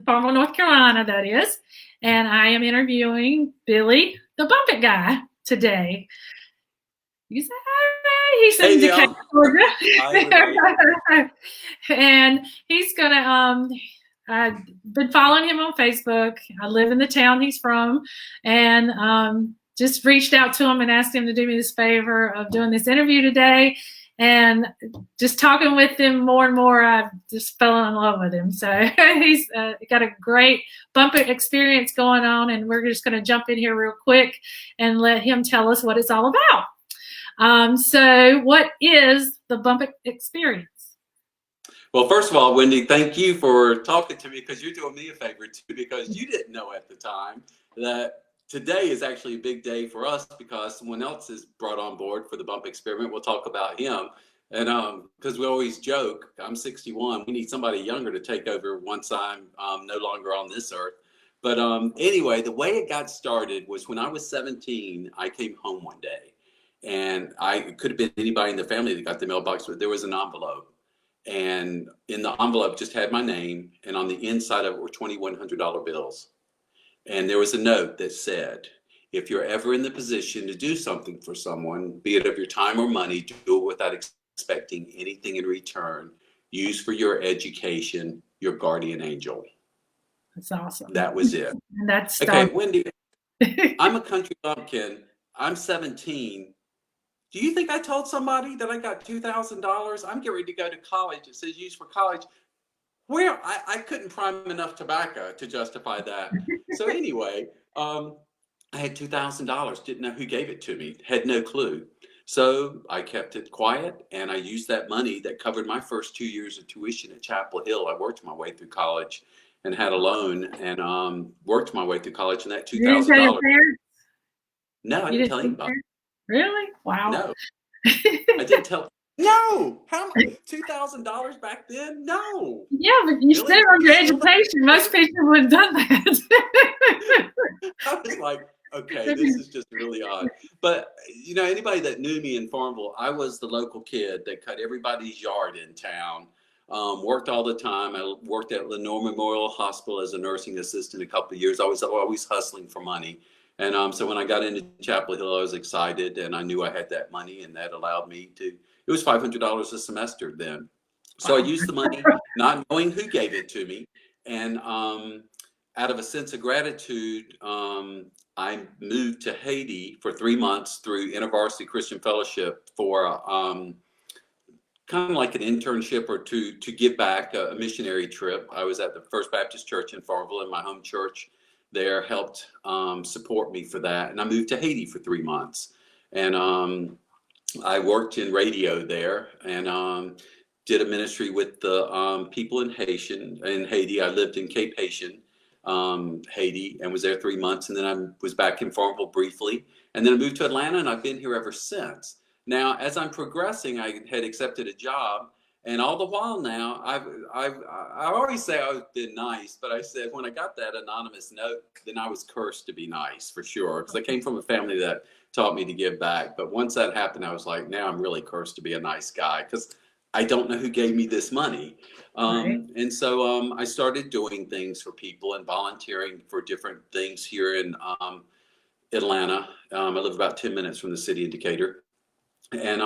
Farmville, North Carolina, that is. And I am interviewing Billy, the Bump It guy, today. You say hi. He's in Hey, Decatur, Neil. Hi, everybody. Georgia. And he's gonna I've been following him on Facebook. I live in the town he's from, and just reached out to him and asked him to do me this favor of doing this interview today. And just talking with him more and more, I just fell in love with him. So he's got a great bump experience going on, and we're just going to jump in here real quick and let him tell us what it's all about. So what is the bump experience? Well, first of all, Wendy, thank you for talking to me because you're doing me a favor too, because you didn't know at the time that today is actually a big day for us because someone else is brought on board for the bump experiment. We'll talk about him. And because we always joke, I'm 61, we need somebody younger to take over once I'm no longer on this earth. But anyway, the way it got started was when I was 17, I came home one day. And it could have been anybody in the family that got the mailbox, but there was an envelope. And in the envelope just had my name, and on the inside of it were $2,100 bills. And there was a note that said, if you're ever in the position to do something for someone, be it of your time or money, do it without expecting anything in return. Use for your education, your guardian angel. That's awesome. That was it. And that's okay, Wendy, I'm a country bumpkin. I'm 17. Do you think I told somebody that I got $2,000? I'm getting ready to go to college. It says use for college. Where I couldn't prime enough tobacco to justify that. So anyway, I had $2,000. Didn't know who gave it to me. Had no clue. So I kept it quiet, and I used that money that covered my first 2 years of tuition at Chapel Hill. I worked my way through college and had a loan, and worked my way through college. And that You didn't tell your $2,000. parents? No, I You didn't didn't tell tell your anybody. parents? Really? Wow. No. I didn't tell. No, how much? $2,000 back then? No. Yeah, but you Really? still on You your still don't education. Most understand? people would have done that. I was like, okay, this is just really odd. But anybody that knew me in Farmville, I was the local kid that cut everybody's yard in town. Worked all the time. I worked at Lenore Memorial Hospital as a nursing assistant a couple of years. I was always hustling for money. And so when I got into Chapel Hill, I was excited, and I knew I had that money, and that allowed me to. It was $500 a semester then. So I Wow. used the money, not knowing who gave it to me, and out of a sense of gratitude, I moved to Haiti for 3 months through InterVarsity Christian Fellowship for kind of like an internship or to give back a missionary trip. I was at the First Baptist Church in Farmville, and my home church there helped support me for that. And I moved to Haiti for 3 months, and I worked in radio there, and did a ministry with the people in Haiti. I lived in Cape Haitian, Haiti, and was there 3 months, and then I was back in Farmville briefly, and then I moved to Atlanta, and I've been here ever since. Now, as I'm progressing, I had accepted a job, and all the while now, I always say I've been nice, but I said when I got that anonymous note, then I was cursed to be nice for sure, because I came from a family that taught me to give back. But once that happened, I was like, now I'm really cursed to be a nice guy, because I don't know who gave me this money. Right. And so I started doing things for people and volunteering for different things here in Atlanta. I live about 10 minutes from the city of Decatur. And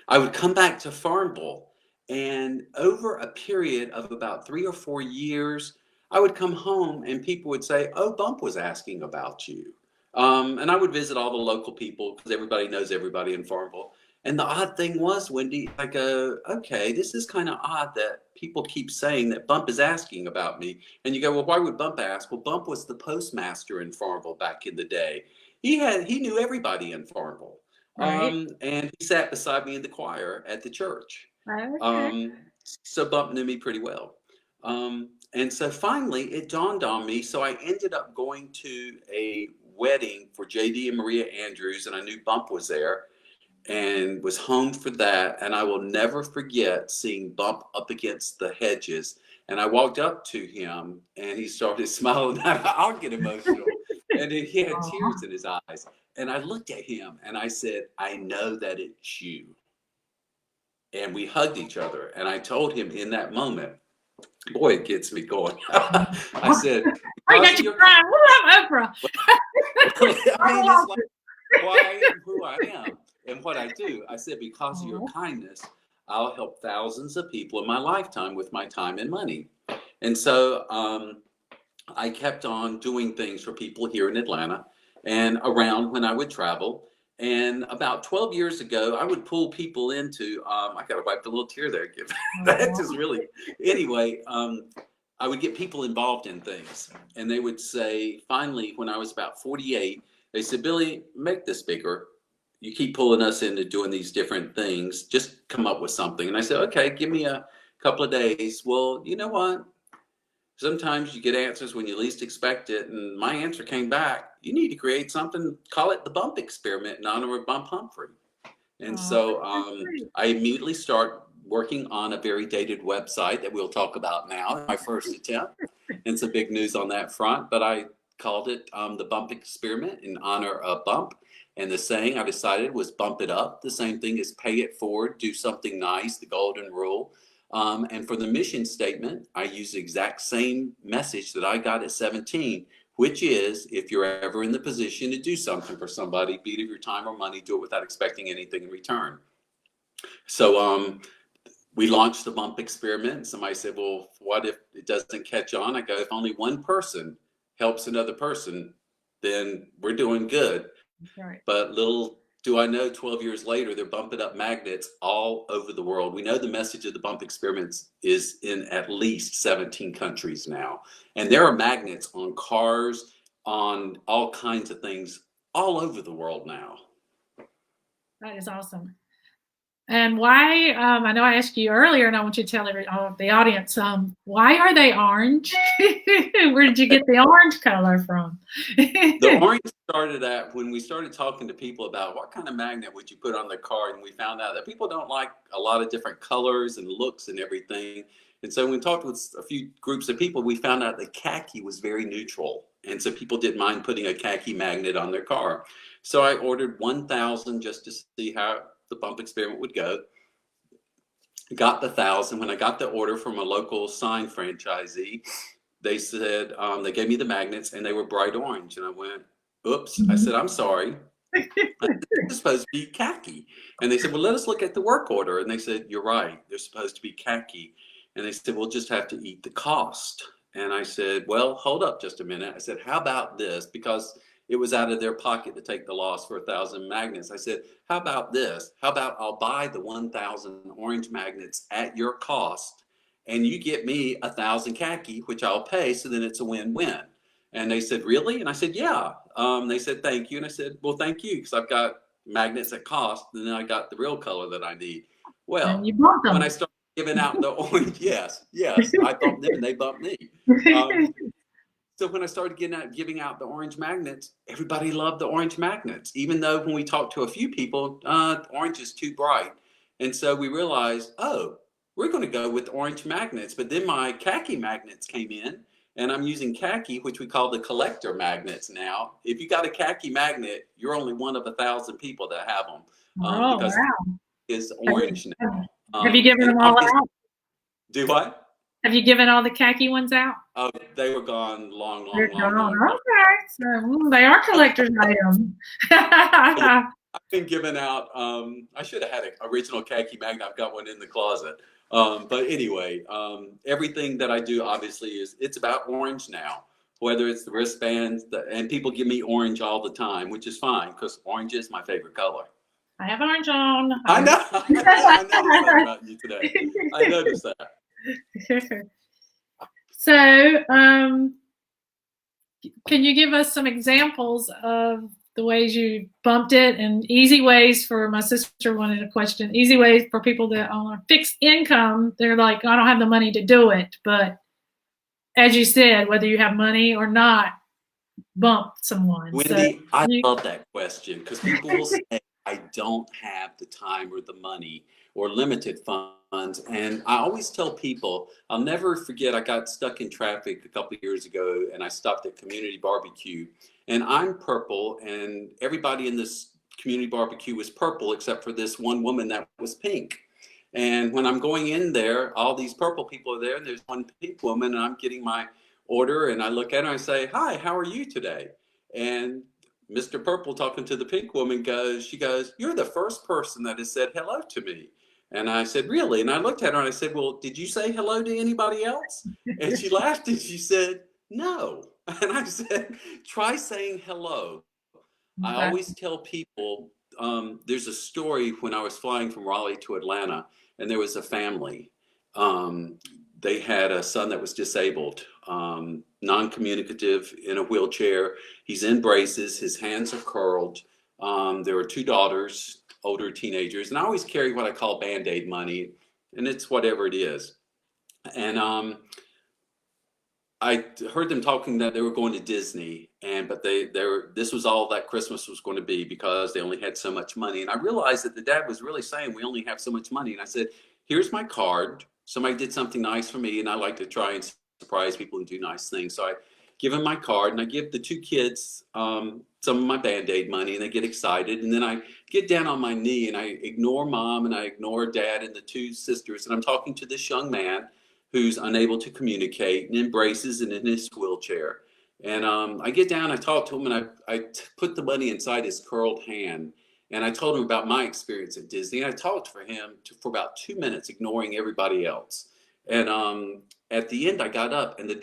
I would come back to Farmville. And over a period of about 3 or 4 years, I would come home and people would say, oh, Bump was asking about you. And I would visit all the local people because everybody knows everybody in Farmville. And the odd thing was, Wendy, I go, okay, this is kind of odd that people keep saying that Bump is asking about me. And you go, well, why would Bump ask? Well, Bump was the postmaster in Farmville back in the day. He knew everybody in Farmville. Right. And he sat beside me in the choir at the church. Okay. Um, so Bump knew me pretty well. And so finally it dawned on me. So I ended up going to a wedding for JD and Maria Andrews, and I knew Bump was there and was home for that. And I will never forget seeing Bump up against the hedges. And I walked up to him and he started smiling. I'll get emotional. And then he had Aw. tears in his eyes. And I looked at him and I said, I know that it's you. And we hugged each other. And I told him in that moment, Boy, it gets me going. I said, I because got of you your, crying. We love Oprah. I I mean, it's love like it. why I am who I am and what I do. I said, because of your Oh, kindness, I'll help thousands of people in my lifetime with my time and money. And so I kept on doing things for people here in Atlanta and around when I would travel. And about 12 years ago, I would pull people into, I got to wipe the little tear there. That oh, just really, anyway, I would get people involved in things. And they would say, finally, when I was about 48, they said, Billy, make this bigger. You keep pulling us into doing these different things. Just come up with something. And I said, okay, give me a couple of days. Well, you know what? Sometimes you get answers when you least expect it. And my answer came back, you need to create something, call it the bump experiment in honor of Bump Humphrey. And oh, so that's great. I immediately start working on a very dated website that we'll talk about now, my first attempt. And some big news on that front, but I called it the Bump Experiment in honor of Bump. And the saying I decided was bump it up. The same thing as pay it forward, do something nice, the golden rule. And for the mission statement, I use the exact same message that I got at 17, which is if you're ever in the position to do something for somebody, be it of your time or money, do it without expecting anything in return. So we launched the bump experiment. Somebody said, well, what if it doesn't catch on? I go, if only one person helps another person, then we're doing good. That's right. But little do I know, 12 years later, they're bumping up magnets all over the world. We know the message of the bump experiments is in at least 17 countries now. And there are magnets on cars, on all kinds of things all over the world now. That is awesome. And why? I know I asked you earlier, and I want you to tell the audience. Why are they orange? Where did you get the orange color from? The orange started at when we started talking to people about what kind of magnet would you put on their car, and we found out that people don't like a lot of different colors and looks and everything. And so when we talked with a few groups of people, we found out that khaki was very neutral. And so people didn't mind putting a khaki magnet on their car. So I ordered 1,000 just to see how the bump experiment would go. Got the 1,000. When I got the order from a local sign franchisee, they said, they gave me the magnets and they were bright orange. And I went, oops. I said, I'm sorry. It's supposed to be khaki. And they said, well, let us look at the work order. And they said, you're right. They're supposed to be khaki. And they said, we'll just have to eat the cost. And I said, well, hold up just a minute. I said, how about this? Because it was out of their pocket to take the loss for 1,000 magnets. I said, how about this? How about I'll buy the 1,000 orange magnets at your cost and you get me 1,000 khaki, which I'll pay. So then it's a win-win. And they said, really? And I said, yeah. They said, thank you. And I said, well, thank you, because I've got magnets at cost, and then I got the real color that I need. And Well, you bought when I them. started giving out the orange, yes, I bumped them and they bumped me. So when I started giving out the orange magnets, everybody loved the orange magnets, even though when we talked to a few people, orange is too bright. And so we realized, oh, we're going to go with orange magnets. But then my khaki magnets came in, and I'm using khaki, which we call the collector magnets now. If you got a khaki magnet, you're only one of 1,000 people that have them, Oh, because wow. it's Have orange now. you given And them all obviously, out? do what? Have you given all the khaki ones out? Oh, they were gone long, They're long, long, gone. long time. Okay. So they are collector's items. I've been giving out. I should have had an original khaki magnet. I've got one in the closet. But anyway, everything that I do obviously it's about orange now. Whether it's the wristbands, and people give me orange all the time, which is fine because orange is my favorite color. I have orange on. I know. I noticed that about you today. I noticed that. So, can you give us some examples of the ways you bumped it and easy ways for my sister wanted a question, easy ways for people that are fixed income. They're like, I don't have the money to do it. But as you said, whether you have money or not, bump someone. Wendy, I love that question because people will say, I don't have the time or the money or limited funds. And I always tell people, I'll never forget, I got stuck in traffic a couple of years ago and I stopped at Community Barbecue. And I'm purple, and everybody in this community barbecue was purple except for this one woman that was pink. And when I'm going in there, all these purple people are there, and there's one pink woman, and I'm getting my order, and I look at her and I say, "Hi, how are you today?" And Mr. Purple, talking to the pink woman, she goes, "You're the first person that has said hello to me." And I said, "Really?" And I looked at her and I said, "Well, did you say hello to anybody else?" And she laughed and she said, "No." And I said, "Try saying hello." I That, always tell people, there's a story when I was flying from Raleigh to Atlanta, and there was a family. Um, they had a son that was disabled, non-communicative, in a wheelchair. He's in braces. His hands are curled. There were two daughters, older teenagers, and I always carry what I call Band-Aid money, and it's whatever it is. And I heard them talking that they were going to Disney, but this was all that Christmas was going to be because they only had so much money. And I realized that the dad was really saying we only have so much money. And I said, "Here's my card. Somebody did something nice for me, and I like to try and surprise people and do nice things." So I give him my card, and I give the two kids some of my Band-Aid money, and they get excited. And then I get down on my knee, and I ignore mom, and I ignore dad and the two sisters, and I'm talking to this young man who's unable to communicate and in braces and in his wheelchair. And I get down, I talk to him, and I put the money inside his curled hand. And I told him about my experience at Disney. And I talked for him for about 2 minutes, ignoring everybody else. And at the end, I got up, and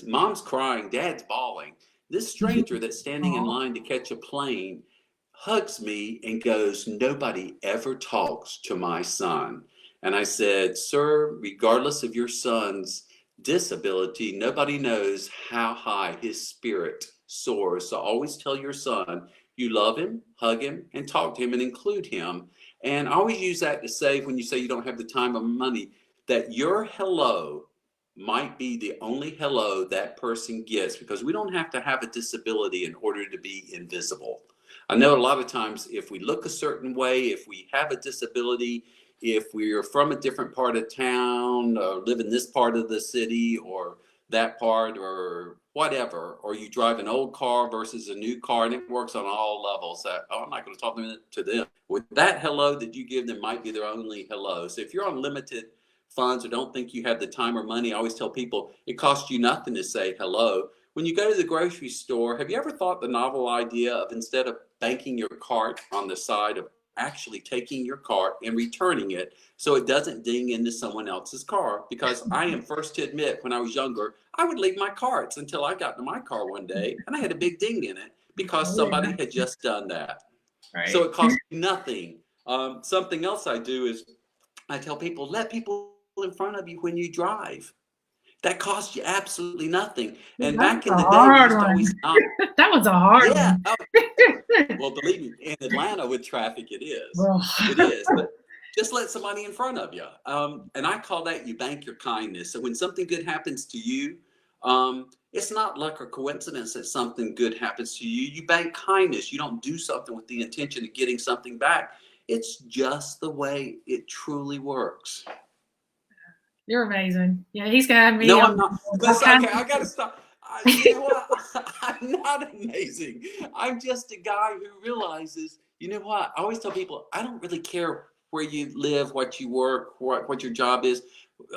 mom's crying, dad's bawling. This stranger that's standing in line to catch a plane hugs me and goes, "Nobody ever talks to my son." And I said, "Sir, regardless of your son's disability, nobody knows how high his spirit soars. So always tell your son you love him, hug him, and talk to him and include him." And I always use that to say, when you say you don't have the time or money, that your hello might be the only hello that person gets, because we don't have to have a disability in order to be invisible. I know a lot of times if we look a certain way, if we have a disability, if we're from a different part of town, or live in this part of the city or that part or whatever, or you drive an old car versus a new car, and it works on all levels. That, oh, I'm not going to talk to them. With that hello that you give them might be their only hello. So if you're on limited funds or don't think you have the time or money, I always tell people it costs you nothing to say hello. When you go to the grocery store, have you ever thought the novel idea of, instead of banking your cart on the side, of actually taking your cart and returning it so it doesn't ding into someone else's car? Because I am first to admit, when I was younger, I would leave my carts until I got to my car one day and I had a big ding in it because somebody had just done that. So right. it costs you nothing. Something else I do is I tell people, let people in front of you when you drive. That costs you absolutely nothing. And That's back in a the day, we hard used to one. always knock. That was a hard Yeah. one. Oh, well, believe me, in Atlanta with traffic, it is. Well, It is. But just let somebody in front of you. And I call that, you bank your kindness. So when something good happens to you, it's not luck or coincidence that something good happens to you. You bank kindness. You don't do something with the intention of getting something back. It's just the way it truly works. you're amazing. Yeah, he's got me No, on I'm not. all Listen, kinds okay, I of. gotta stop. You know what? I'm not amazing. I'm just a guy who realizes, you know what? I always tell people, I don't really care where you live, what you work, what your job is,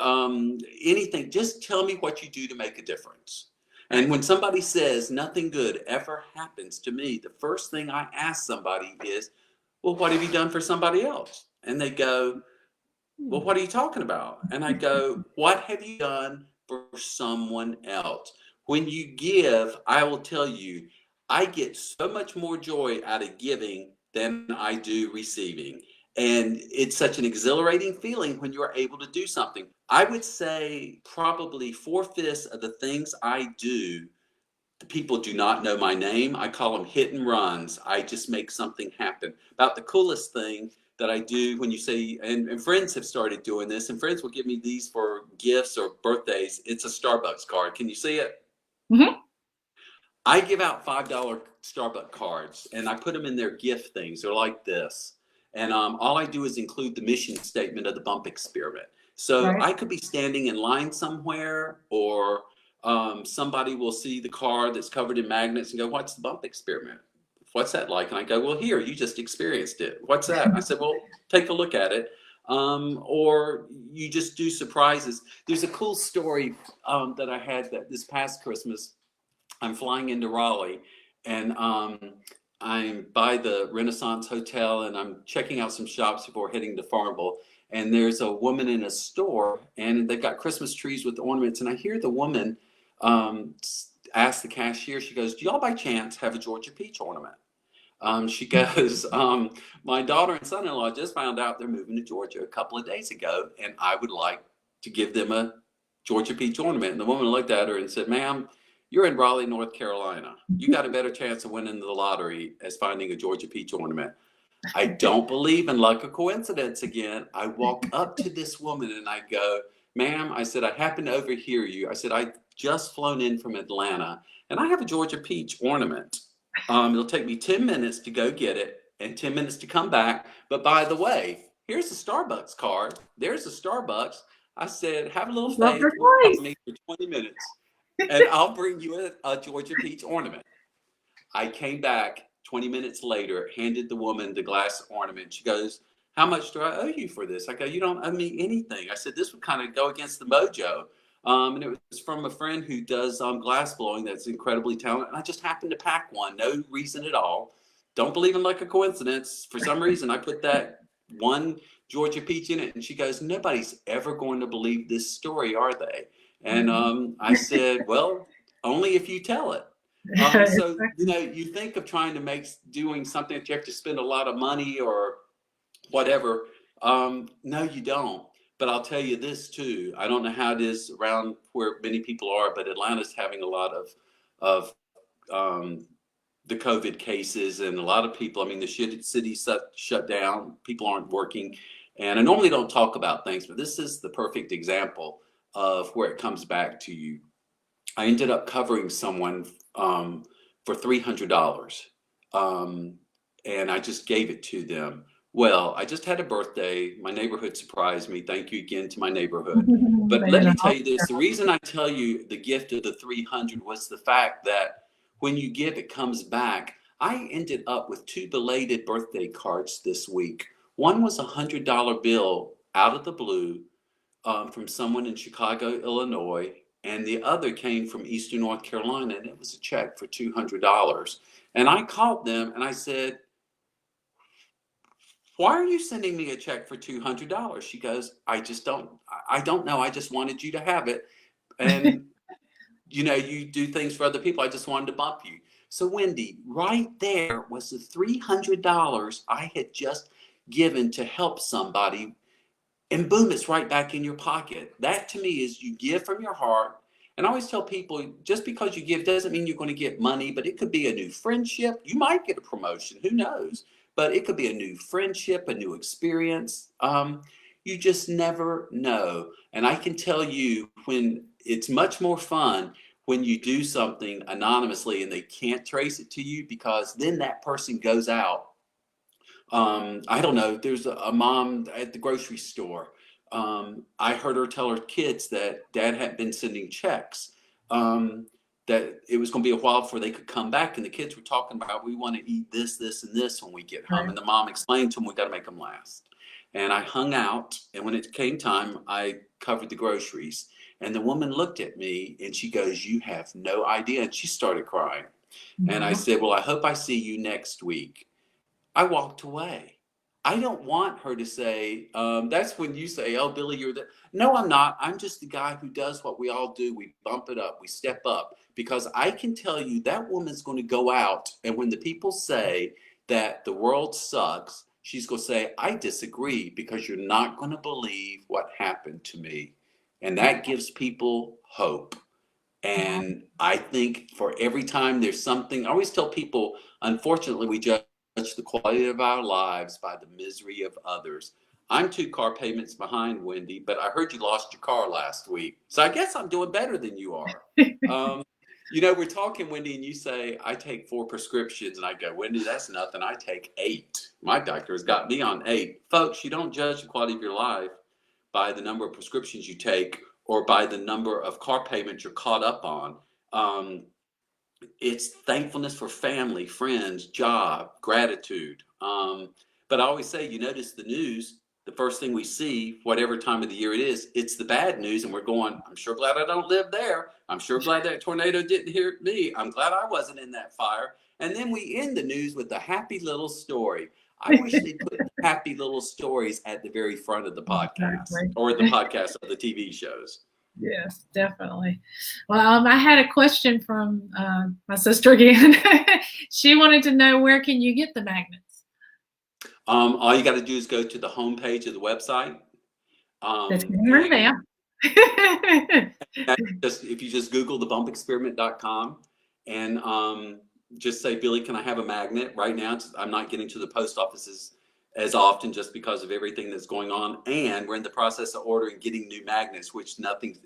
anything. Just tell me what you do to make a difference. And Right. when somebody says nothing good ever happens to me, the first thing I ask somebody is, "Well, what have you done for somebody else?" And they go, "Well, what are you talking about?" And I go, "What have you done for someone else?" When you give, I will tell you, I get so much more joy out of giving than I do receiving. And it's such an exhilarating feeling when you're able to do something. I would say probably four-fifths of the things I do, the people do not know my name. I call them hit and runs. I just make something happen. About the coolest thing that I do, when you say, and friends have started doing this, and friends will give me these for gifts or birthdays. It's a Starbucks card. Can you see it? Hmm. I give out $5 Starbucks cards, and I put them in their gift things. They're like this. And all I do is include the mission statement of the bump experiment. So Right. I could be standing in line somewhere, or somebody will see the card that's covered in magnets and go, "What's the bump experiment? What's that like?" And I go, "Well, here, you just experienced it. What's that?" And I said, "Well, take a look at it." or you just do surprises. There's a cool story that I had that this past Christmas. I'm flying into Raleigh, and I'm by the Renaissance Hotel, and I'm checking out some shops before heading to Farmville. And there's a woman in a store, and they've got Christmas trees with ornaments. And I hear the woman ask the cashier, she goes, "Do y'all by chance have a Georgia peach ornament?" She goes, "My daughter and son-in-law just found out they're moving to Georgia a couple of days ago, and I would like to give them a Georgia peach ornament." And the woman looked at her and said, "Ma'am, you're in Raleigh, North Carolina. You got a better chance of winning the lottery as finding a Georgia peach ornament." I don't believe in luck or coincidence again. I walk up to this woman and I go, "Ma'am," I said, "I happen to overhear you." I said, "I just flown in from Atlanta and I have a Georgia peach ornament. It'll take me 10 minutes to go get it and 10 minutes to come back. But by the way, here's the Starbucks card. There's the Starbucks." I said, "Have a little Love faith. her Walk with voice. me for 20 minutes and I'll bring you a Georgia peach ornament." I came back 20 minutes later, handed the woman the glass ornament. She goes, "How much do I owe you for this?" I go, "You don't owe me anything." I said, "This would kind of go against the mojo." And it was from a friend who does glass blowing that's incredibly talented. And I just happened to pack one, no reason at all. Don't believe in like a coincidence. For some reason, I put that one Georgia peach in it. And she goes, "Nobody's ever going to believe this story, are they?" And I said, "Well, only if you tell it." So, you think of trying to doing something that you have to spend a lot of money or whatever. No, you don't. But I'll tell you this too. I don't know how it is around where many people are, but Atlanta's having a lot of um, the COVID cases, and a lot of people. I mean, the city shut down. People aren't working, and I normally don't talk about things, but this is the perfect example of where it comes back to you. I ended up covering someone for $300, um, and I just gave it to them. Well, I just had a birthday. My neighborhood surprised me. Thank you again to my neighborhood. But let me tell you this: the reason I tell you the gift of the 300 was the fact that when you give, it comes back. I ended up with two belated birthday cards this week. One was $100 bill out of the blue from someone in Chicago, Illinois, and the other came from Eastern North Carolina, and it was a check for $200. And I called them and I said, "Why are you sending me a check for $200?" She goes, I don't know. I just wanted you to have it. And you do things for other people. I just wanted to bump you." So, Wendy, right there was the $300 I had just given to help somebody, and boom, it's right back in your pocket. That to me is you give from your heart. And I always tell people, just because you give doesn't mean you're going to get money, but it could be a new friendship. You might get a promotion, who knows? But it could be a new friendship, a new experience. You just never know. And I can tell you, when it's much more fun when you do something anonymously and they can't trace it to you, because then that person goes out. I don't know. There's a mom at the grocery store. I heard her tell her kids that dad had been sending checks, that it was going to be a while before they could come back. And the kids were talking about, "We want to eat this, this, and this when we get home." Right. And the mom explained to them, "We got to make them last." And I hung out. And when it came time, I covered the groceries. And the woman looked at me and she goes, "You have no idea." And she started crying. And I Aw. said, "Well, I hope I see you next week." I walked away. I don't want her to say, that's when you say, "Oh, Billy, you're the." No, I'm not. I'm just the guy who does what we all do. We bump it up, we step up. Because I can tell you that woman's going to go out, and when the people say that the world sucks, she's going to say, "I disagree, because you're not going to believe what happened to me." And that gives people hope. And I think for every time there's something, I always tell people, unfortunately, we judge the quality of our lives by the misery of others. I'm two car payments behind, Wendy, but I heard you lost your car last week. So I guess I'm doing better than you are. Um, we're talking, Wendy, and you say, "I take 4 prescriptions." And I go, "Wendy, that's nothing. I take 8. My doctor has got me on 8." Folks, you don't judge the quality of your life by the number of prescriptions you take or by the number of car payments you're caught up on. Um, it's thankfulness for family, friends, job, gratitude. But I always say, you notice the news. the first thing we see, whatever time of the year it is, it's the bad news. And we're going, I'm sure glad I don't live there. I'm sure glad that tornado didn't hit me. I'm glad I wasn't in that fire. And then we end the news with a happy little story. I wish they put happy little stories at the very front of the podcast, Exactly. or the podcast of the TV shows. Yes, definitely. Well, I had a question from my sister again. She wanted to know, where can you get the magnets? All you got to do is go to the homepage of the website. That's right now. If you just Google thebumpexperiment.com and just say, Billy, can I have a magnet? Right now, I'm not getting to the post offices as often just because of everything that's going on. And we're in the process of getting new magnets, which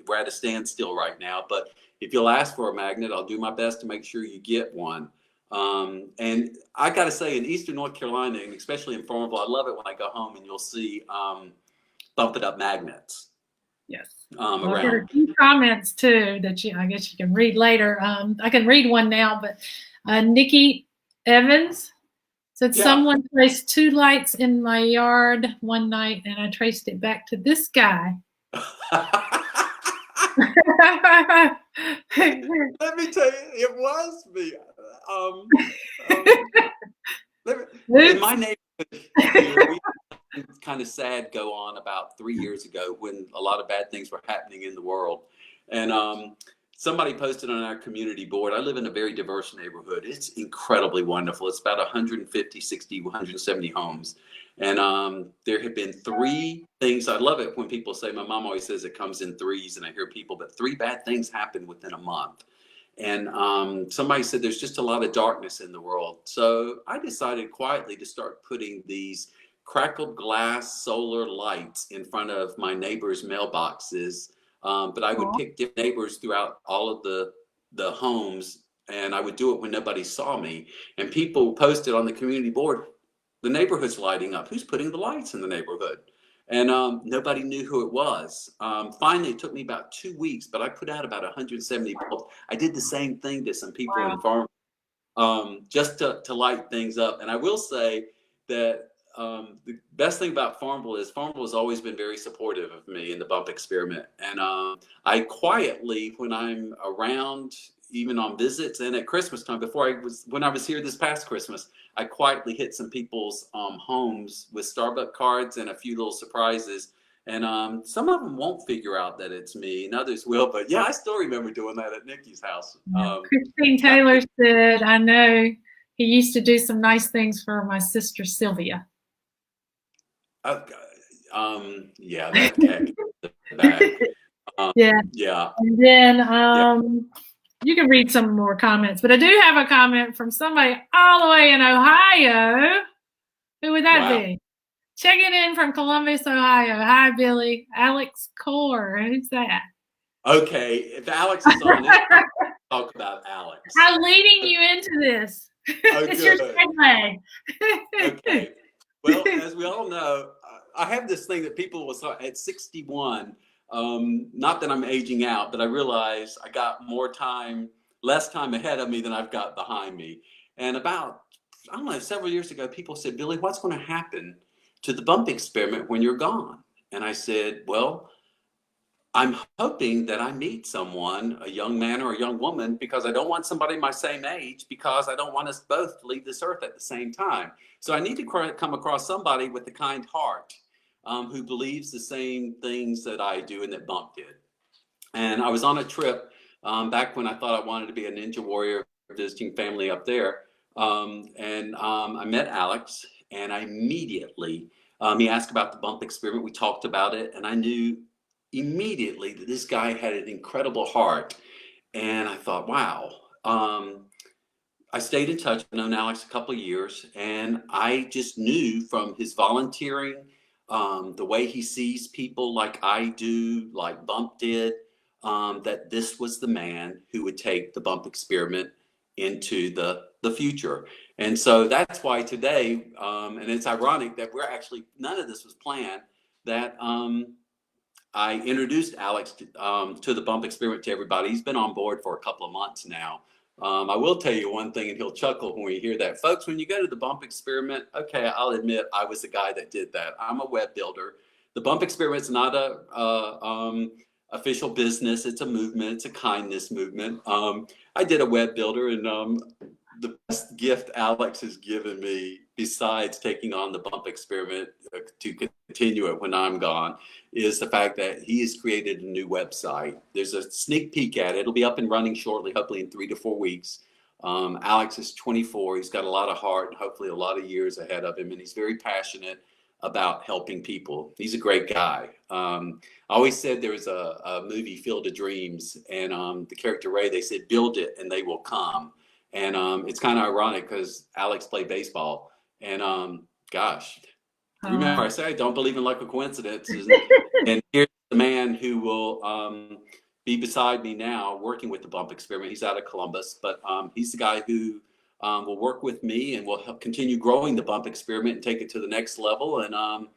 we're at a standstill right now. But if you'll ask for a magnet, I'll do my best to make sure you get one. And I got to say, in Eastern North Carolina, and especially in Farmville, I love it when I go home and you'll see Bump It Up magnets. Yes. Around. I've got a few comments too that I guess you can read later. I can read one now, but Nikki Evans said, someone placed 2 lights in my yard one night and I traced it back to this guy. Let me tell you, it was me. In my neighborhood here, we had kind of sad go on about 3 years ago when a lot of bad things were happening in the world. And somebody posted on our community board. I live in a very diverse neighborhood. It's incredibly wonderful. It's about 150, 60, 170 homes. And there have been 3 things. I love it when people say, my mom always says it comes in threes, and I hear people, but 3 bad things happened within a month. And somebody said there's just a lot of darkness in the world. So I decided quietly to start putting these crackled glass solar lights in front of my neighbors' mailboxes. But I would pick different neighbors throughout all of the homes, and I would do it when nobody saw me. And people posted on the community board, the neighborhood's lighting up. Who's putting the lights in the neighborhood? And nobody knew who it was. Finally, it took me about 2 weeks, but I put out about 170 bulbs. I did the same thing to some people in Farm, just to light things up. And I will say that the best thing about Farmville has always been very supportive of me in the Bump Experiment. And I quietly, when I'm around, even on visits and at Christmas time, when I was here this past Christmas, I quietly hit some people's homes with Starbucks cards and a few little surprises. And some of them won't figure out that it's me, and others will. But yeah, I still remember doing that at Nikki's house. Christine Taylor said, I know he used to do some nice things for my sister Sylvia. Yeah, that cat. Yeah. And then you can read some more comments, but I do have a comment from somebody all the way in Ohio. Who would that be? Checking in from Columbus, Ohio. Hi, Billy. Alex Core. Who's that? Okay, if Alex is on it, talk about Alex. I'm leading you into this. It's your segue. Okay. Well, as we all know, I have this thing that people will say at 61. Not that I'm aging out, but I realize I got less time ahead of me than I've got behind me. And about, I don't know, several years ago, people said, Billy, what's going to happen to the Bump Experiment when you're gone? And I said, well, I'm hoping that I meet someone, a young man or a young woman, because I don't want somebody my same age, because I don't want us both to leave this earth at the same time. So I need to come across somebody with a kind heart, who believes the same things that I do and that Bump did. And I was on a trip back when I thought I wanted to be a ninja warrior, visiting family up there. I met Alex, and I immediately, he asked about the Bump Experiment. We talked about it, and I knew immediately that this guy had an incredible heart. And I thought, wow. I stayed in touch. I've known Alex a couple of years, and I just knew from his volunteering, the way he sees people like I do, like Bump did, that this was the man who would take the Bump Experiment into the future. And so that's why today, and it's ironic that none of this was planned, that I introduced Alex to the Bump Experiment to everybody. He's been on board for a couple of months now. I will tell you one thing, and he'll chuckle when we hear that. Folks, when you go to the bump experiment, okay, I'll admit I was the guy that did that. I'm a web builder. The bump experiment's not a official business. It's a movement. It's a kindness movement. I did a web builder, and the best gift Alex has given me, besides taking on the bump experiment to continue it when I'm gone, is the fact that he has created a new website. There's a sneak peek at it. It'll be up and running shortly, hopefully in 3 to 4 weeks. Alex is 24. He's got a lot of heart and hopefully a lot of years ahead of him. And he's very passionate about helping people. He's a great guy. I always said there was a movie, Field of Dreams, and the character Ray, they said, build it and they will come. And it's kind of ironic because Alex played baseball. And gosh, remember I say I don't believe in luck or coincidences. And here's the man who will be beside me now working with the bump experiment. He's out of Columbus, but he's the guy who will work with me and will help continue growing the bump experiment and take it to the next level. And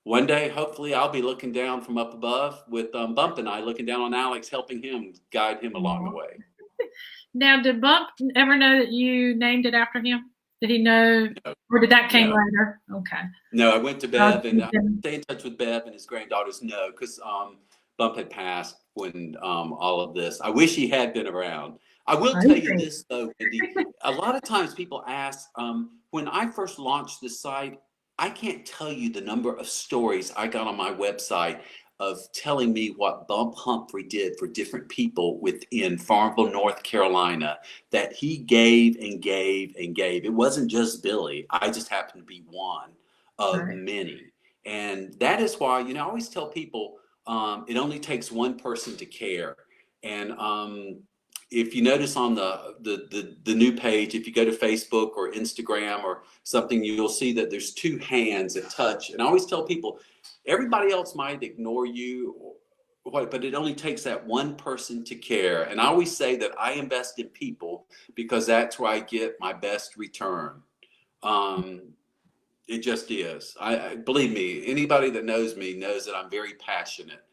one day, hopefully, I'll be looking down from up above with Bump and I looking down on Alex, helping him, guide him along the way. Now, did Bump ever know that you named it after him? Did he know, No, or did that came no. later? Okay. No, I went to Bev and I stay in touch with Bev and his granddaughters. No, because Bump had passed when all of this. I wish he had been around. I will tell you this though, Wendy. A lot of times people ask, when I first launched the site, I can't tell you the number of stories I got on my website of telling me what Bump Humphrey did for different people within Farmville, North Carolina, that he gave and gave and gave. It wasn't just Billy. I just happened to be one of many. And that is why, I always tell people it only takes one person to care. And if you notice on the new page, if you go to Facebook or Instagram or something, you'll see that there's two hands that touch. And I always tell people, everybody else might ignore you, but it only takes that one person to care. And I always say that I invest in people because that's where I get my best return. It just is. I believe me, anybody that knows me knows that I'm very passionate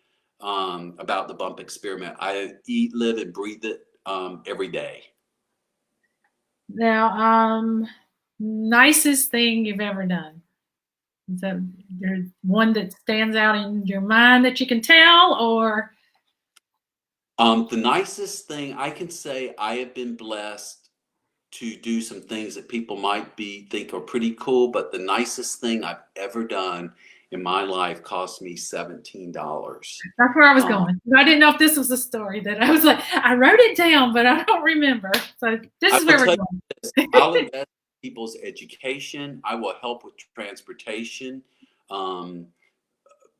about the bump experiment. I eat, live, and breathe it every day. Now, nicest thing you've ever done? Is that there one that stands out in your mind that you can tell, or? The nicest thing I can say, I have been blessed to do some things that people might think are pretty cool, but the nicest thing I've ever done in my life cost me $17. That's where I was going. I didn't know if this was a story that I was like, I wrote it down, but I don't remember. So this is where we're going. I'll invest in people's education. I will help with transportation.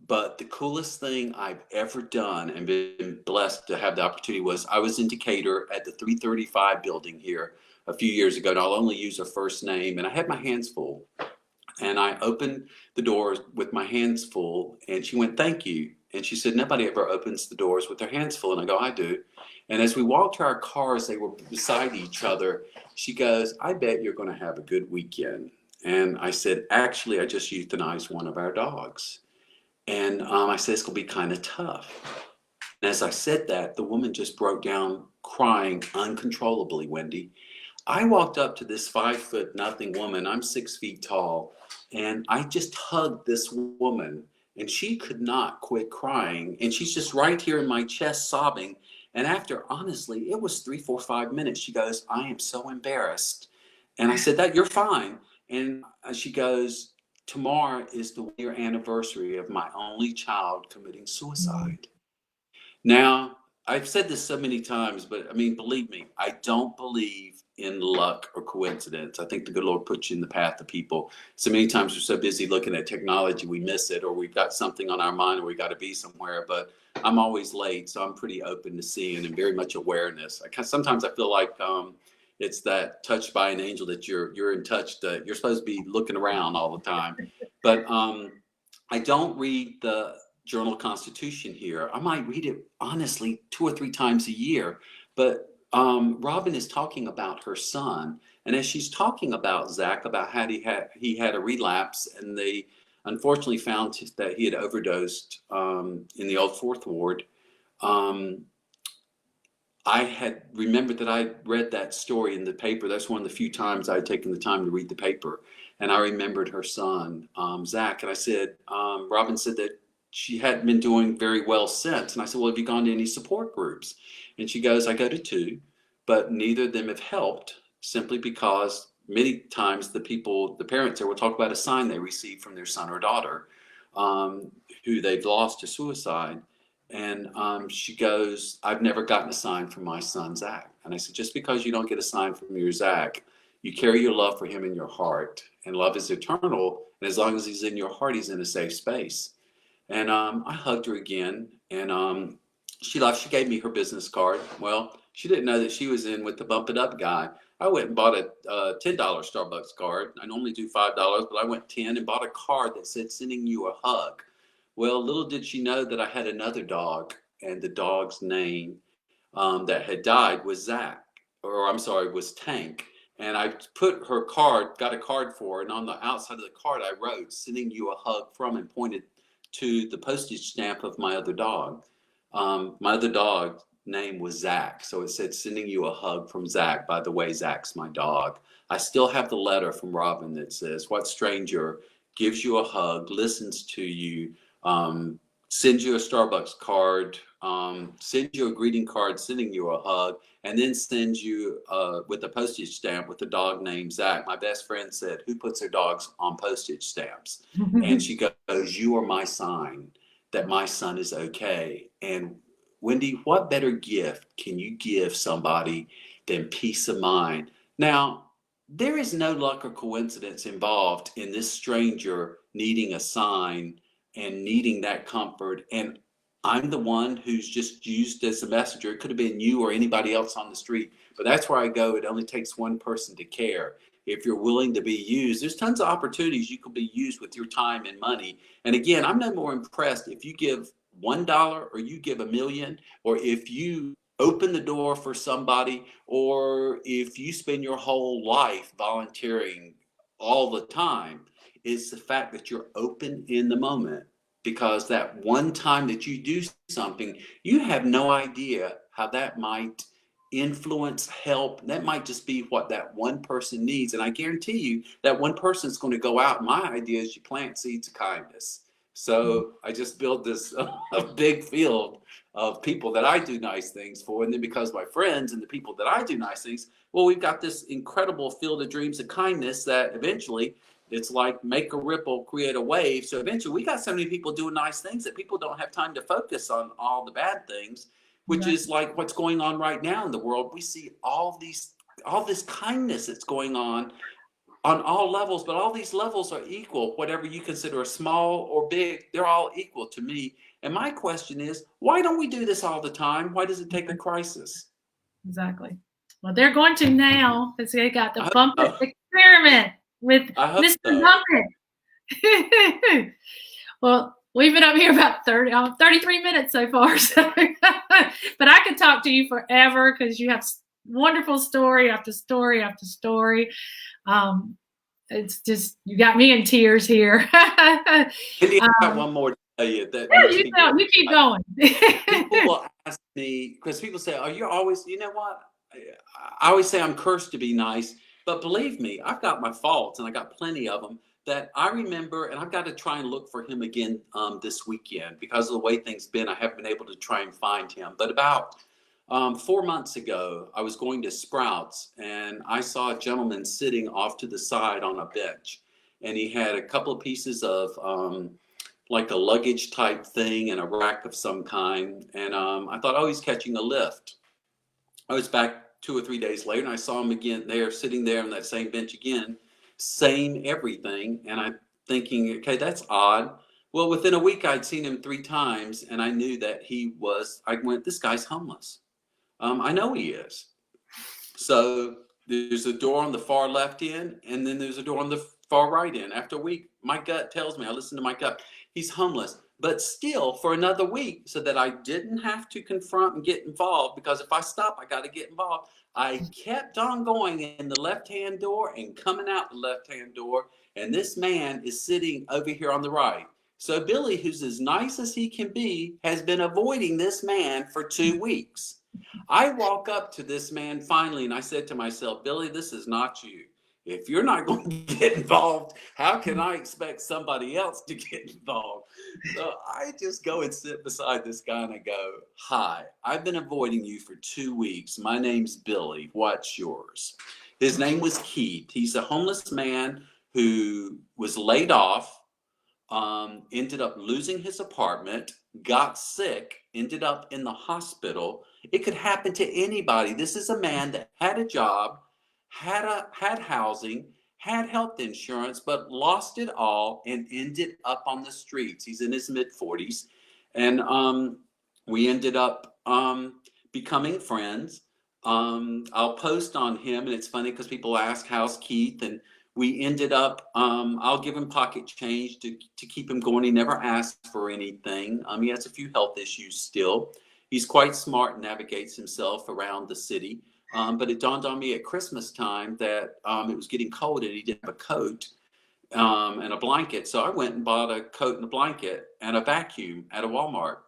But the coolest thing I've ever done and been blessed to have the opportunity was I was in Decatur at the 335 building here a few years ago. And I'll only use her first name. And I had my hands full. And I opened the doors with my hands full. And she went, thank you. And she said, nobody ever opens the doors with their hands full. And I go, I do. And as we walked to our cars, they were beside each other. She goes, I bet you're going to have a good weekend. And I said, actually, I just euthanized one of our dogs. And I said, it's going to be kind of tough. And as I said that, the woman just broke down crying uncontrollably, Wendy. I walked up to this 5'0" woman. I'm 6 feet tall. And I just hugged this woman. And she could not quit crying. And she's just right here in my chest sobbing. And after, honestly, it was 3, 4, 5 minutes. She goes, I am so embarrassed. And I said, that you're fine. And she goes, tomorrow is the 1-year anniversary of my only child committing suicide. Now, I've said this so many times, but I mean, believe me, I don't believe in luck or coincidence. I think the good Lord puts you in the path of people. So many times we're so busy looking at technology, we miss it, or we've got something on our mind, or we got to be somewhere. But I'm always late, so I'm pretty open to seeing and very much awareness. Sometimes I feel like it's that touched by an angel that you're in touch. You're supposed to be looking around all the time. But I don't read the Journal Constitution here. I might read it honestly 2 or 3 times a year. But Robin is talking about her son, and as she's talking about Zach, about how he had a relapse, and they unfortunately found that he had overdosed in the old Fourth Ward. I had remembered that I read that story in the paper. That's one of the few times I had taken the time to read the paper. And I remembered her son, Zach. And I said, Robin said that she hadn't been doing very well since. And I said, well, have you gone to any support groups? And she goes, I go to two, but neither of them have helped simply because many times the parents there will talk about a sign they received from their son or daughter um, who they've lost to suicide. And she goes, I've never gotten a sign from my son, Zach. And I said, just because you don't get a sign from your Zach, you carry your love for him in your heart. And love is eternal. And as long as he's in your heart, he's in a safe space. And I hugged her again. And she left. She gave me her business card. Well, she didn't know that she was in with the Bump It Up guy. I went and bought a $10 Starbucks card. I normally do $5, but I went 10 and bought a card that said, sending you a hug. Well, little did she know that I had another dog, and the dog's name that had died was Zach, or I'm sorry, was Tank. And I put her card, got a card for her, and on the outside of the card I wrote, sending you a hug from, and pointed to the postage stamp of my other dog. My other dog name was Zach, so it said, sending you a hug from Zach. By the way, Zach's my dog. I still have the letter from Robin that says, what stranger gives you a hug, listens to you, sends you a Starbucks card, sends you a greeting card, sending you a hug, and then sends you with a postage stamp with a dog named Zach. My best friend said, who puts their dogs on postage stamps? And she goes, you are my sign that my son is okay. And Wendy, what better gift can you give somebody than peace of mind? Now, there is no luck or coincidence involved in this stranger needing a sign and needing that comfort. And I'm the one who's just used as a messenger. It could have been you or anybody else on the street, but that's where I go. It only takes one person to care. If you're willing to be used, there's tons of opportunities you could be used with your time and money. And again, I'm no more impressed if you give $1 or you give a million, or if you open the door for somebody, or if you spend your whole life volunteering all the time. It's the fact that you're open in the moment, because that one time that you do something, you have no idea how that might influence, help. That might just be what that one person needs. And I guarantee you that one person is going to go out. My idea is you plant seeds of kindness. So I just built this a big field of people that I do nice things for. And then because my friends and the people that I do nice things, well, we've got this incredible field of dreams of kindness that eventually it's like make a ripple, create a wave. So eventually we got so many people doing nice things that people don't have time to focus on all the bad things, which Right. is like what's going on right now in the world. We see all this kindness that's going on all levels, but all these levels are equal. Whatever you consider a small or big, they're all equal to me. And my question is, why don't we do this all the time? Why does it take a crisis? Exactly. Well, they're going to now because they got the I hope Bump It so. experiment with I hope Mr. so. Bump It. Well, we've been up here about 33 minutes so far. So, but I could talk to you forever because you have wonderful story after story after story. It's just, you got me in tears here. India, I got one more to tell you that Yeah, most people, you keep going. people will ask me, because people say, oh, you're always, you know what? I always say I'm cursed to be nice, but believe me, I've got my faults and I got plenty of them that I remember, and I've got to try and look for him again this weekend because of the way things been. I haven't been able to try and find him. But about 4 months ago, I was going to Sprouts and I saw a gentleman sitting off to the side on a bench, and he had a couple of pieces of like a luggage type thing and a rack of some kind. And I thought, oh, he's catching a lift. I was back 2 or 3 days later and I saw him again there, sitting there on that same bench again, same everything. And I'm thinking, okay, that's odd. Well, within a week, I'd seen him 3 times and I knew that I went, this guy's homeless. I know he is. So there's a door on the far left end, and then there's a door on the far right end. After a week, my gut tells me, I listen to my gut, he's homeless. But still, for another week, so that I didn't have to confront and get involved, because if I stop, I got to get involved. I kept on going in the left-hand door and coming out the left-hand door, and this man is sitting over here on the right. So Billy, who's as nice as he can be, has been avoiding this man for 2 weeks. I walk up to this man finally and I said to myself, Billy, this is not you. If you're not going to get involved, how can I expect somebody else to get involved? So I just go and sit beside this guy and I go, hi, I've been avoiding you for 2 weeks. My name's Billy. What's yours? His name was Keith. He's a homeless man who was laid off, ended up losing his apartment, got sick, ended up in the hospital. It could happen to anybody. This is a man that had a job, had housing, had health insurance, but lost it all and ended up on the streets. He's in his mid 40s, and we ended up becoming friends. I'll post on him, and it's funny because people ask, "How's Keith?" and we ended up, I'll give him pocket change to keep him going. He never asked for anything. He has a few health issues still. He's quite smart and navigates himself around the city. But it dawned on me at Christmas time that it was getting cold and he didn't have a coat and a blanket. So I went and bought a coat and a blanket and a vacuum at a Walmart.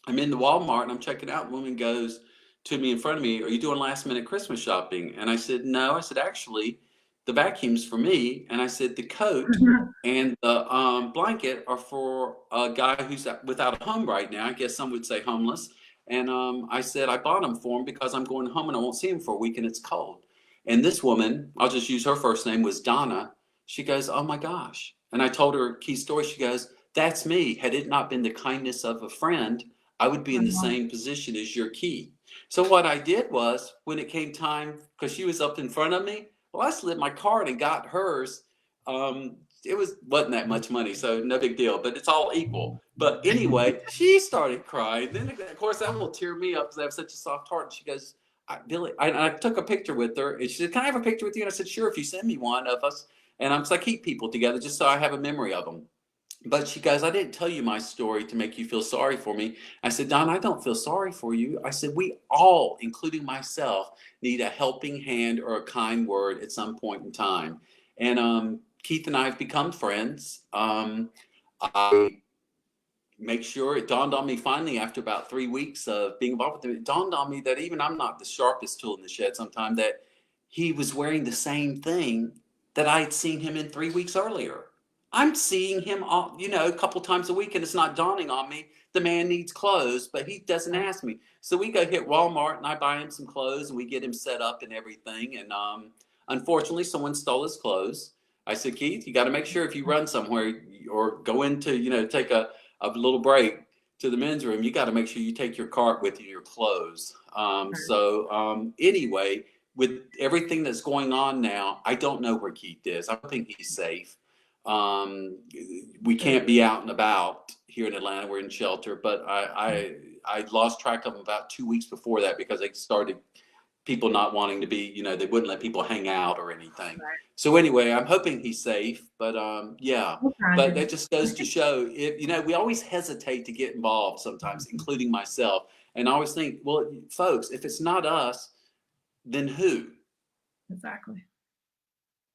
I'm in the Walmart and I'm checking out. A woman goes to me in front of me, "Are you doing last minute Christmas shopping?" And I said, "No." I said, "Actually, the vacuum's for me." And I said, "The coat and the blanket are for a guy who's without a home right now. I guess some would say homeless." And I said, "I bought them for him because I'm going home and I won't see him for a week and it's cold." And this woman, I'll just use her first name, was Donna. She goes, "Oh my gosh." And I told her a key story. She goes, "That's me. Had it not been the kindness of a friend, I would be in the same position as your Key." So what I did was, when it came time, because she was up in front of me, well, I slid my card and got hers. It wasn't that much money, so no big deal, but it's all equal. But anyway, she started crying. Then, of course, that will tear me up because I have such a soft heart. And she goes, "Billy," I took a picture with her, and she said, "Can I have a picture with you?" And I said, "Sure, if you send me one of us." And I'm, so I keep people together just so I have a memory of them. But she goes, "I didn't tell you my story to make you feel sorry for me." I said, "Don, I don't feel sorry for you." I said, "We all, including myself, need a helping hand or a kind word at some point in time." And Keith and I have become friends. I make sure it dawned on me finally after about 3 weeks of being involved with him, it dawned on me that even I'm not the sharpest tool in the shed sometimes, that he was wearing the same thing that I had seen him in 3 weeks earlier. I'm seeing him, all, a couple times a week, and it's not dawning on me. The man needs clothes, but he doesn't ask me. So we go hit Walmart, and I buy him some clothes, and we get him set up and everything. And unfortunately, someone stole his clothes. I said, "Keith, you got to make sure if you run somewhere or go into, take a little break to the men's room, you got to make sure you take your cart with you, your clothes." Anyway, with everything that's going on now, I don't know where Keith is. I don't think he's safe. We can't be out and about here in Atlanta. We're in shelter, but I lost track of him about 2 weeks before that because they started people not wanting to be, they wouldn't let people hang out or anything. Right. So anyway, I'm hoping he's safe, but yeah. We'll find But him. that just goes to show, if we always hesitate to get involved sometimes, including myself. And I always think, well, folks, if it's not us, then who? Exactly.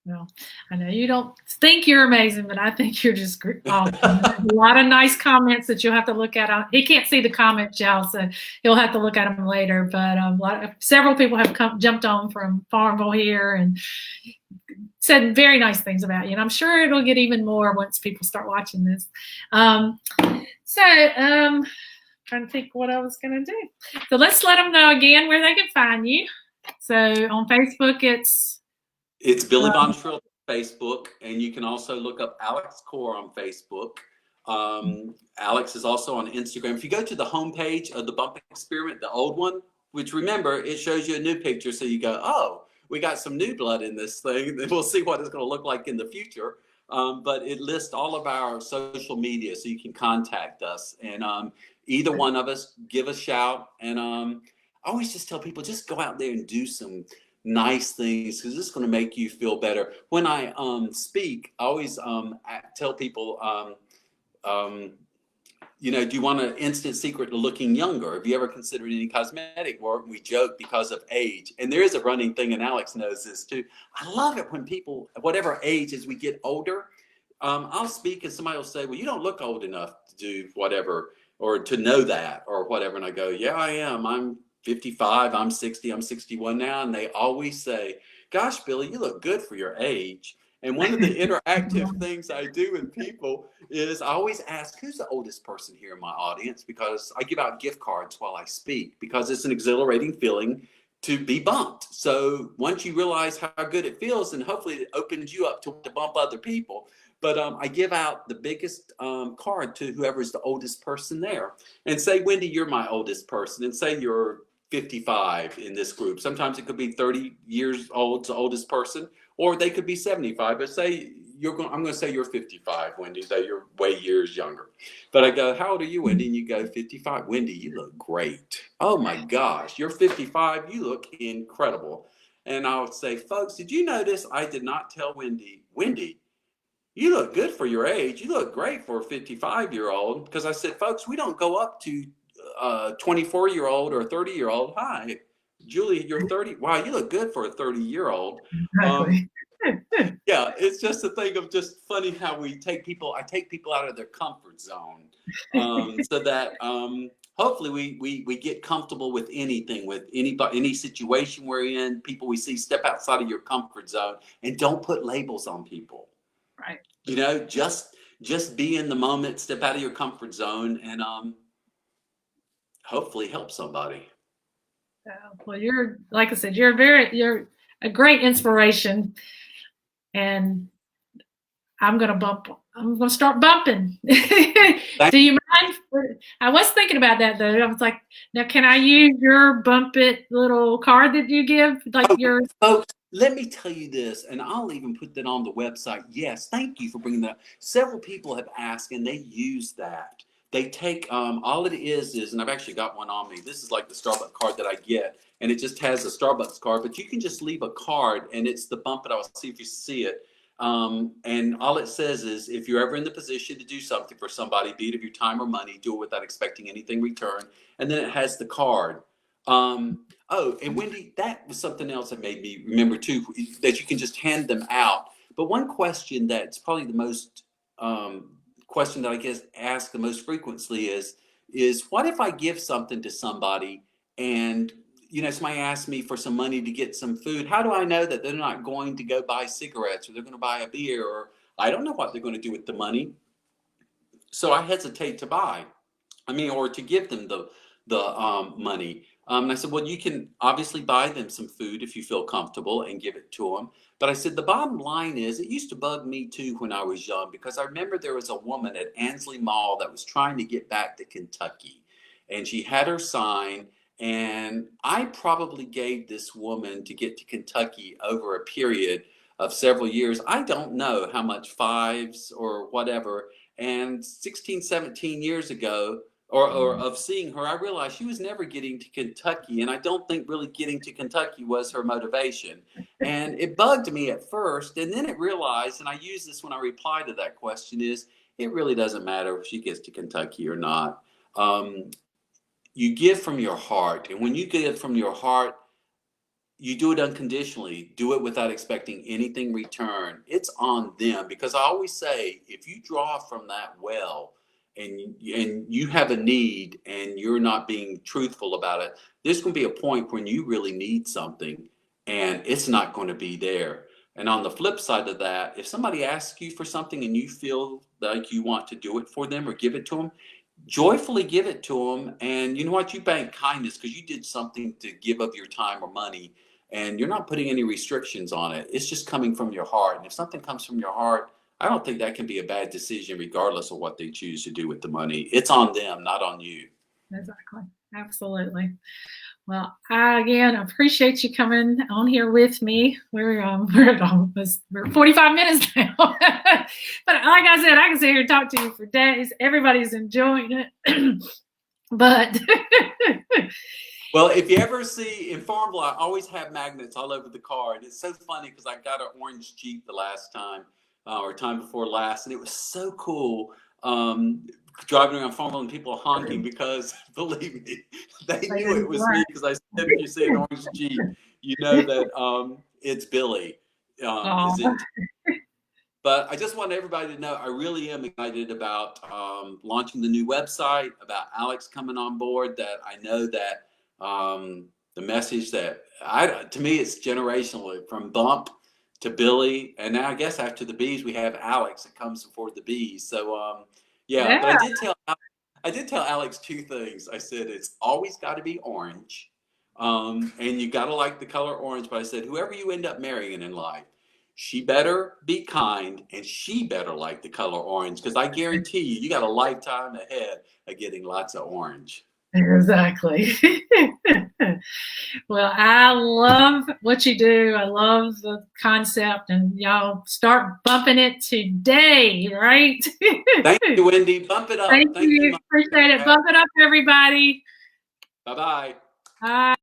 Well, I know you don't think you're amazing, but I think you're just awesome. A lot of nice comments that you'll have to look at. He can't see the comments, y'all, so you'll have to look at them later. But several people have jumped on from Farmville here and said very nice things about you. And I'm sure it'll get even more once people start watching this. Trying to think what I was going to do. So let's let them know again where they can find you. So on Facebook, It's Billy Von Trill on Facebook, and you can also look up Alex Core on Facebook. Alex is also on Instagram. If you go to the homepage of the Bump Experiment, the old one, which remember, it shows you a new picture, so you go, "Oh, we got some new blood in this thing." Then we'll see what it's going to look like in the future. But it lists all of our social media, so you can contact us. And either one of us, give a shout. And I always just tell people, just go out there and do some nice things, because it's going to make you feel better. When I speak, I always tell people, do you want an instant secret to looking younger? Have you ever considered any cosmetic work? We joke because of age. And there is a running thing, and Alex knows this too. I love it when people, whatever age, as we get older, I'll speak and somebody will say, "Well, you don't look old enough to do whatever, or to know that, or whatever." And I go, "Yeah, I am. I'm 55, I'm 60, I'm 61 now, and they always say, "Gosh, Billy, you look good for your age." And one of the interactive things I do with people is I always ask, "Who's the oldest person here in my audience?" Because I give out gift cards while I speak, because it's an exhilarating feeling to be bumped. So once you realize how good it feels, and hopefully it opens you up to bump other people. But I give out the biggest card to whoever's the oldest person there, and say, "Wendy, you're my oldest person," and say you're 55 in this group. Sometimes it could be 30 years old, the oldest person, or they could be 75. But say I'm going to say you're 55, Wendy. Say you're way years younger. But I go, "How old are you, Wendy?" And you go, "55." "Wendy, you look great." "Oh my gosh, you're 55. You look incredible." And I'll say, "Folks, did you notice I did not tell Wendy, Wendy, you look good for your age. You look great for a 55-year-old." Because I said, "Folks, we don't go up to a 24-year-old or a 30-year-old. Hi, Julie, you're 30. Wow, you look good for a 30-year-old." Exactly. Yeah, it's just a thing of just funny how I take people out of their comfort zone, so that hopefully we get comfortable with anything, with anybody, any situation we're in. People we see, step outside of your comfort zone and don't put labels on people. Right. Just be in the moment, step out of your comfort zone, and hopefully help somebody. Well, you're, like I said, you're a great inspiration, and I'm gonna start bumping. Thank Do you mind? I was thinking about that though. I was like, now can I use your bump it little card that you give, like Oh, your? folks, let me tell you this, and I'll even put that on the website. Yes, thank you for bringing that up. Several people have asked, and they use that. They take all it is, and I've actually got one on me. This is like the Starbucks card that I get, and it just has a Starbucks card. But you can just leave a card, and it's the bump it. I'll see if you see it. And all it says is, if you're ever in the position to do something for somebody, be it of your time or money, do it without expecting anything return. And then it has the card. Oh, and Wendy, that was something else that made me remember too, that you can just hand them out. But one question that's probably the most question that I guess asked the most frequently is what if I give something to somebody and somebody asks me for some money to get some food? How do I know that they're not going to go buy cigarettes, or they're going to buy a beer, or I don't know what they're going to do with the money? So I hesitate to buy. Or to give them the money. And I said, "Well, you can obviously buy them some food if you feel comfortable and give it to them." But I said, the bottom line is, it used to bug me too when I was young, because I remember there was a woman at Ansley Mall that was trying to get back to Kentucky, and she had her sign. And I probably gave this woman to get to Kentucky over a period of several years. I don't know how much, fives or whatever. And 16, 17 years ago, or of seeing her, I realized she was never getting to Kentucky, and I don't think really getting to Kentucky was her motivation. And it bugged me at first, and then it realized, and I use this when I reply to that question, is it really doesn't matter if she gets to Kentucky or not. Um, you give from your heart, and when you give from your heart, you do it unconditionally, do it without expecting anything return. It's on them, because I always say, if you draw from that well, and you have a need and you're not being truthful about it, there's going to be a point when you really need something and it's not going to be there. And on the flip side of that, if somebody asks you for something and you feel like you want to do it for them or give it to them, joyfully give it to them. And you know what? You bank kindness, because you did something to give of your time or money, and you're not putting any restrictions on it. It's just coming from your heart. And if something comes from your heart, I don't think that can be a bad decision, regardless of what they choose to do with the money. It's on them, not on you. Exactly. Absolutely. Well, I again appreciate you coming on here with me. We're 45 minutes now. But like I said, I can sit here and talk to you for days. Everybody's enjoying it. But well, if you ever see in Farmville, I always have magnets all over the car. And it's so funny, because I got an orange Jeep the last time, or time before last, and it was so cool. Driving around Farmville and people honking, because believe me, they knew it was me, because I said, if you see an orange Jeep, you know that it's Billy. But I just want everybody to know, I really am excited about launching the new website, about Alex coming on board, that I know that the message that to me, it's generational from Bump to Billy. And now I guess after the Bees, we have Alex that comes before the Bees. So, yeah, but Yeah, I did tell Alex two things. I said, it's always got to be orange. And you got to like the color orange. But I said, whoever you end up marrying in life, she better be kind and she better like the color orange. Because I guarantee you, you got a lifetime ahead of getting lots of orange. exactly. Well, I love what you do. I love the concept, and y'all start bumping it today, right? Thank you, Wendy. Bump it up. Thank Thank you, you. Mike. Appreciate it. Bump it up, everybody. Bye bye. Bye.